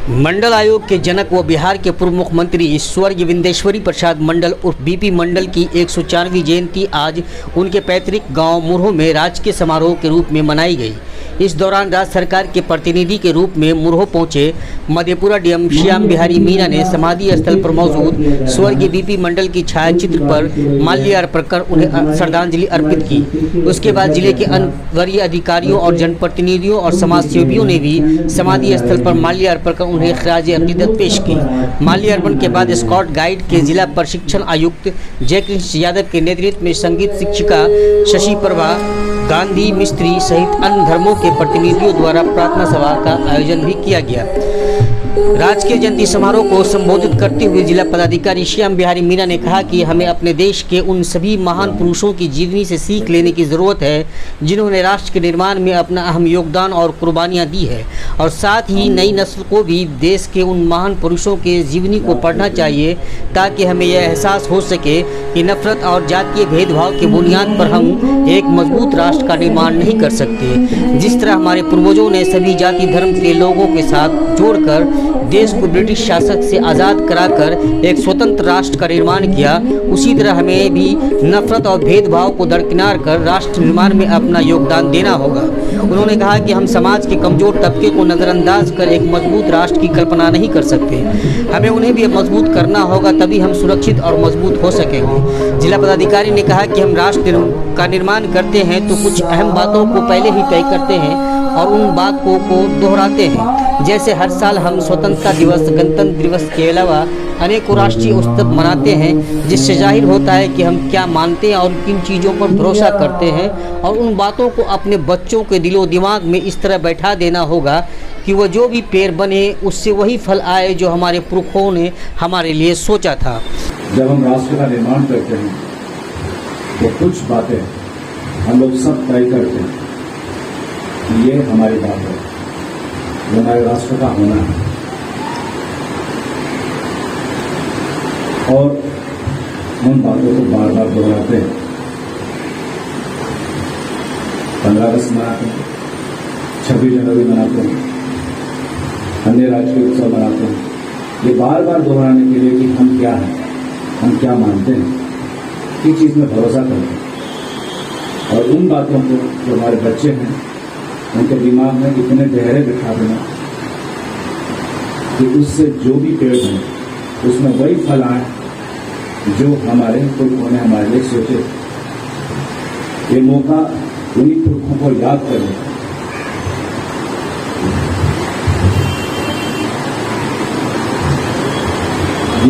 मंडल आयोग के जनक व बिहार के पूर्व मुख्यमंत्री स्वर्गीय विंदेश्वरी प्रसाद मंडल उर्फ बीपी मंडल की 104वीं जयंती आज उनके पैतृक गांव मुरहू में राजकीय समारोह के रूप में मनाई गई। इस दौरान राज्य सरकार के प्रतिनिधि के रूप में मुरहू पहुंचे मधेपुरा डीएम श्याम बिहारी मीणा ने समाधि स्थल पर मौजूद स्वर्गीय बीपी मंडल की छायाचित्र पर माल्य अर्पण कर उन्हें श्रद्धांजलि अर्पित की। उसके बाद जिले के अन्य वरीय अधिकारियों और जनप्रतिनिधियों और समाजसेवियों ने भी समाधि स्थल पर माल्य अर्पण कर उन्हें खराज अकीदत पेश की। माल्य अर्पण के बाद स्काउट गाइड के जिला प्रशिक्षण आयुक्त जयकृष्ण यादव के नेतृत्व में संगीत शिक्षिका शशि प्रभा, गांधी मिस्त्री सहित अन्य धर्मों के प्रतिनिधियों द्वारा प्रार्थना सभा का आयोजन भी किया गया। राजकीय जयंती समारोह को संबोधित करते हुए जिला पदाधिकारी श्याम बिहारी मीणा ने कहा कि हमें अपने देश के उन सभी महान पुरुषों की जीवनी से सीख लेने की ज़रूरत है जिन्होंने राष्ट्र के निर्माण में अपना अहम योगदान और कुर्बानियां दी है, और साथ ही नई नस्ल को भी देश के उन महान पुरुषों के जीवनी को पढ़ना चाहिए ताकि हमें यह एहसास हो सके कि नफरत और जातीय भेदभाव के बुनियाद पर हम एक मजबूत राष्ट्र का निर्माण नहीं कर सकते। जिस तरह हमारे पूर्वजों ने सभी जाति धर्म के लोगों के साथ जोड़कर देश को ब्रिटिश शासक से आज़ाद कराकर एक स्वतंत्र राष्ट्र का निर्माण किया, उसी तरह हमें भी नफरत और भेदभाव को दरकिनार कर राष्ट्र निर्माण में अपना योगदान देना होगा। उन्होंने कहा कि हम समाज के कमजोर तबके को नज़रअंदाज कर एक मजबूत राष्ट्र की कल्पना नहीं कर सकते, हमें उन्हें भी मजबूत करना होगा, तभी हम सुरक्षित और मजबूत हो सकेंगे। जिला पदाधिकारी ने कहा कि हम राष्ट्र का निर्माण करते हैं तो कुछ अहम बातों को पहले ही तय करते हैं और उन बातों को दोहराते हैं। जैसे हर साल हम स्वतंत्रता दिवस, गणतंत्र दिवस के अलावा अनेकों राष्ट्रीय उत्सव मनाते हैं, जिससे जाहिर होता है कि हम क्या मानते हैं और किन चीज़ों पर भरोसा करते हैं, और उन बातों को अपने बच्चों के दिलो दिमाग में इस तरह बैठा देना होगा कि वह जो भी पेड़ बने उससे वही फल आए जो हमारे पुरखों ने हमारे लिए सोचा था। जब हम राष्ट्र का निर्माण करते हैं तो कुछ बातें हम लोग सब तय करते हैं, ये हमारी बात है, ये हमारे राष्ट्र का होना है, और उन बातों को बार बार दोहराते हैं। 15 अगस्त मनाते हैं, 26 जनवरी मनाते हैं, अन्य राष्ट्रीय उत्सव मनाते हैं, ये बार बार दोहराने के लिए कि हम क्या हैं, हम क्या मानते हैं, किस चीज़ में भरोसा करते हैं, और उन बातों को जो हमारे बच्चे हैं उनके दिमाग में इतने गहरे बिठा देना कि उससे जो भी पेड़ बने उसमें वही फल आए जो हमारे पुरखों ने हमारे लिए सोचे। ये मौका उन्हीं पुरखों को याद करें।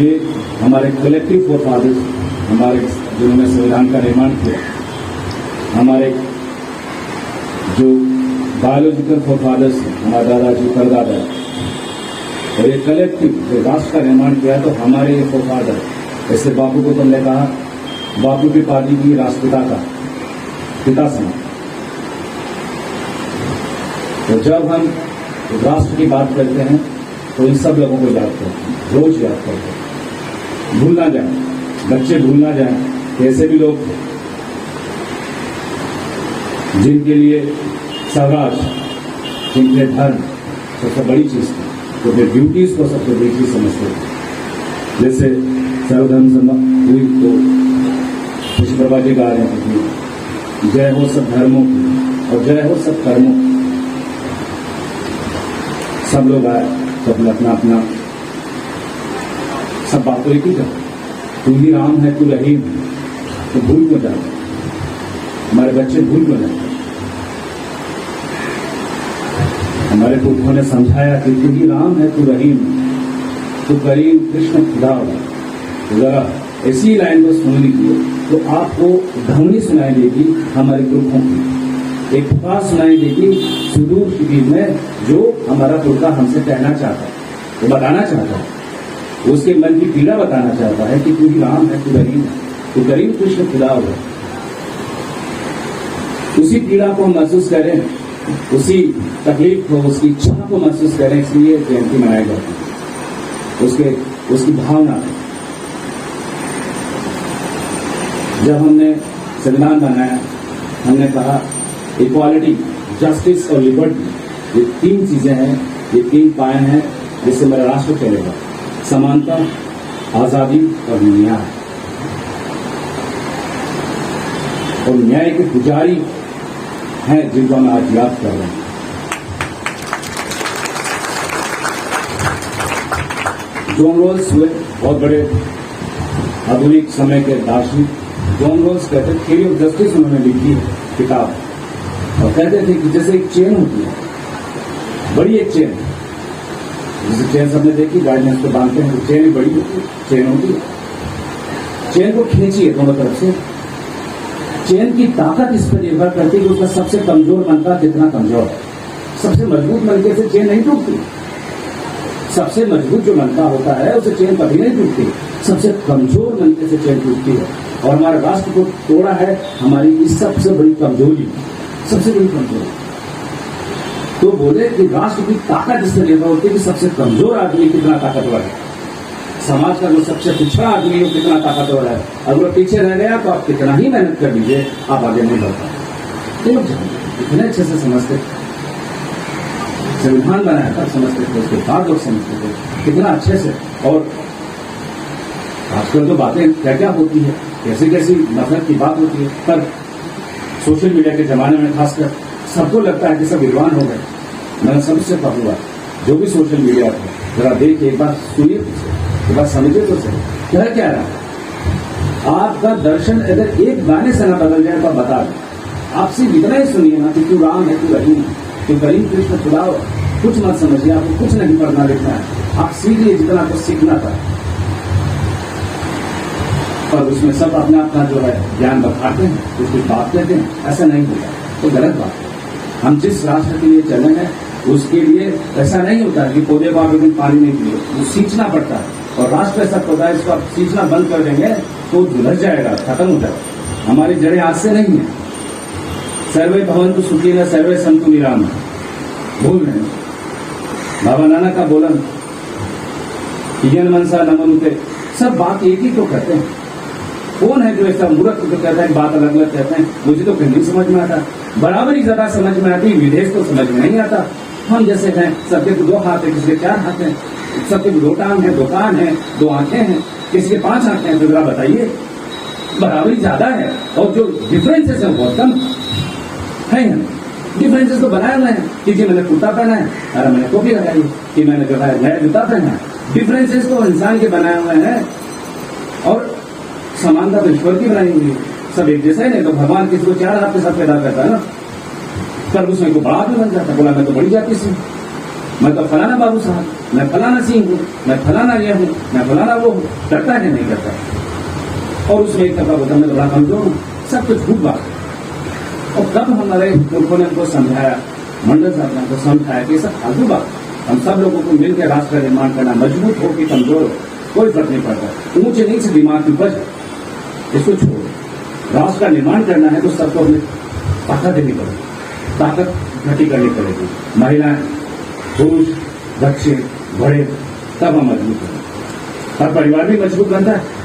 ये हमारे कलेक्टिव फोरफादर्स, हमारे जिन्होंने संविधान का निर्माण किया, हमारे जो बायोलॉजिकल फोरफादर्स हैं, हमारे दादाजी परदादा, और ये कलेक्टिव जो राष्ट्र का निर्माण किया तो हमारे ये फोरफादर, जैसे बापू को तुमने कहा, बापू की पार्टी की राष्ट्रपिता का पिता समा। तो जब हम राष्ट्र की बात करते हैं तो इन सब लोगों को याद करते हैं, रोज याद करते हैं, भूल ना जाए, बच्चे भूल ना जाए कि ऐसे भी लोग जिनके लिए स्वराज, जिनके धर्म सबसे बड़ी चीज थी, तो वे ड्यूटीज को सबसे बड़ी चीज समझते थे। जैसे सर्वधर्म हुई तो शशि प्रभा जी गा रहे हैं, जय हो सब धर्मों की और जय हो सब कर्मों की। सब लोग आए, सबने अपना अपना सब बातों एक ही था, तू ही राम है, तू रहीम है, तो भूल क्यों जाते, हमारे बच्चे भूल क्यों जाते। हमारे पुरखों ने समझाया कि तू ही राम है, तू रहीम, तू करीम, कृष्ण खुदा। तो जरा ऐसी लाइन को सुन लीजिए तो आपको ध्वनि सुनाई देगी हमारे पुरखों की, एक पुकार सुनाई देगी सुदूर शिविर में जो हमारा पुरखा हमसे कहना चाहता है, वो बताना चाहता है, उसके मन की पीड़ा बताना चाहता है कि तू ही राम है, तू रहीम है, तू करीम, कृष्ण खुदा हो। उसी पीड़ा को हम महसूस करें, उसी तकलीफ को, उसकी इच्छा को महसूस करें, इसलिए जयंती मनाई जाती है, उसकी भावना। जब हमने संविधान बनाया, हमने कहा इक्वालिटी, जस्टिस और लिबर्टी, ये 3 चीजें हैं, ये 3 पाए हैं जिससे मेरा राष्ट्र चलेगा, समानता, आजादी और न्याय। और न्याय के पुजारी हैं जिनको हम आज याद कर रहे हैं। जॉन रोल्स हुए बहुत बड़े आधुनिक समय के दार्शनिक। जॉन रोल्स कहते थे, थ्योरी ऑफ जस्टिस उन्होंने लिखी है किताब, और कहते थे कि जैसे एक चेन होती है, बड़ी एक चेन, जैसे चेन सबने देखी, गाड़ी में उसको बांधते हैं तो चेन बड़ी होती है, चेन होती है, चेन को खींचिए दोनों तरफ से। चेन की ताकत इस पर निर्भर करती है कि उसका सबसे कमजोर मनका कितना कमजोर है। सबसे मजबूत मनके से चेन नहीं टूटती, सबसे मजबूत जो मनका होता है उसे चेन कभी नहीं टूटती, सबसे कमजोर मनके से चेन टूटती है। और हमारे राष्ट्र को तोड़ा है हमारी इस सबसे बड़ी कमजोरी, सबसे बड़ी कमजोरी। तो बोले कि राष्ट्र की ताकत इससे निर्भर होती है कि सबसे कमजोर आदमी कितना ताकतवर है, समाज का जो सबसे पिछड़ा आदमी वो कितना ताकतवर है। अगर वो पीछे रह गया तो आप कितना ही मेहनत कर लीजिए, आप आगे नहीं बढ़ पाते। लोग जानते इतने अच्छे से समझते, संविधान बनाया तब समझते थे, उसके बाद लोग समझते थे कितना अच्छे से। और आजकल तो बातें क्या क्या होती है, कैसी कैसी नफरत की बात होती है, पर सोशल मीडिया के जमाने में खासकर सबको लगता है कि सब विद्वान हो गए। मैंने सबसे कहूँगा जो भी सोशल मीडिया पर जरा देखिए, एक बार सुनिए, एक बार समझिए तो सही क्या रहा है। आपका दर्शन अगर एक गाने से ना बदल जाए तो बता दें, आप सिर्फ इतना ही सुनिए ना कि तू राम है, तू रहीम है, तू करीम कृष्ण खुदा, कुछ मत समझिए, आपको कुछ नहीं पढ़ना लिखना है, आप सीखिए जितना आपको सीखना था। और उसमें सब अपने आप का जो है ज्ञान बताते हैं, उसकी बात कहते हैं, ऐसा नहीं होता, तो गलत बात है। हम जिस राष्ट्र के लिए चले हैं उसके लिए ऐसा नहीं होता कि पौधे को आप एक दिन पानी नहीं पिए, वो सींचना पड़ता है। और राष्ट्र ऐसा पौधा है, इसको आप सींचना बंद कर देंगे तो झुलस जाएगा, खत्म हो जाएगा। हमारी जड़ें आज से नहीं है। सर्वे भवन्तु सुखिनः सर्वे सन्तु निरामयः, भूल रहे हैं बाबा नानक का बोलन, यन मनसा न मनुते, सब बात एक ही तो कहते हैं। कौन है जो ऐसा मूर्ख तो कहता है, बात अलग अलग कहते हैं। मुझे तो कहीं नहीं समझ में आता, बराबरी ज्यादा समझ में आती, विदेश तो समझ में नहीं आता। हम जैसे हैं, सबके तो 2 हाथ है, किसी के 4 हाथ है, सबके 2 टांग है, 2 कान है, 2 आंखें हैं, किसी के 5 आंखें हैं। तो जरा बताइए, बराबरी ज्यादा है और जो डिफरेंसेस है बहुत कम है। हम डिफरेंसेस तो बनाए हुए हैं कि जी मैंने कुर्ता पहना है, अरे मैंने टोपी लगाई, कि मैंने जो है नया जूता पहना है। डिफरेंसेस तो इंसान के बनाए हुए हैं, और समानता तो ईश्वर की बनाई हुई है। सब एक जैसा ही नहीं, तो भगवान किसी को 4 हाथ के साथ पैदा करता है ना, पर उसमें को बड़ा आदमी बन जाता है। बोला मैं तो बड़ी जाति से, मैं तो फलाना बाबू साहब, मैं फलाना सिंह हूँ, मैं फलाना ये हूँ, मैं फलाना वो हूँ। करता है नहीं करता, और उसमें एक तरफ होता मैं बड़ा कमजोर हूँ। सब कुछ झूठ बात है। और तब हमारे लोगों ने हमको समझाया, मंडल साहब ने हमको समझाया कि सब फालतू बात, हम सब लोगों को मिलकर राष्ट्र का निर्माण करना, मजबूत हो कि कमजोर हो कोई फर्क नहीं पड़ता। ऊंचे नीचे दिमाग की उपज, इसको छोड़ो। राष्ट्र का निर्माण करना है तो सबको अपनी ताकत देनी पड़ेगी, ताकत इकट्ठी करनी पड़ेगी। महिलाएं, पुरुष, बच्चे, बड़े, तब हम मजबूत होंगे। हर परिवार भी मजबूत बनता है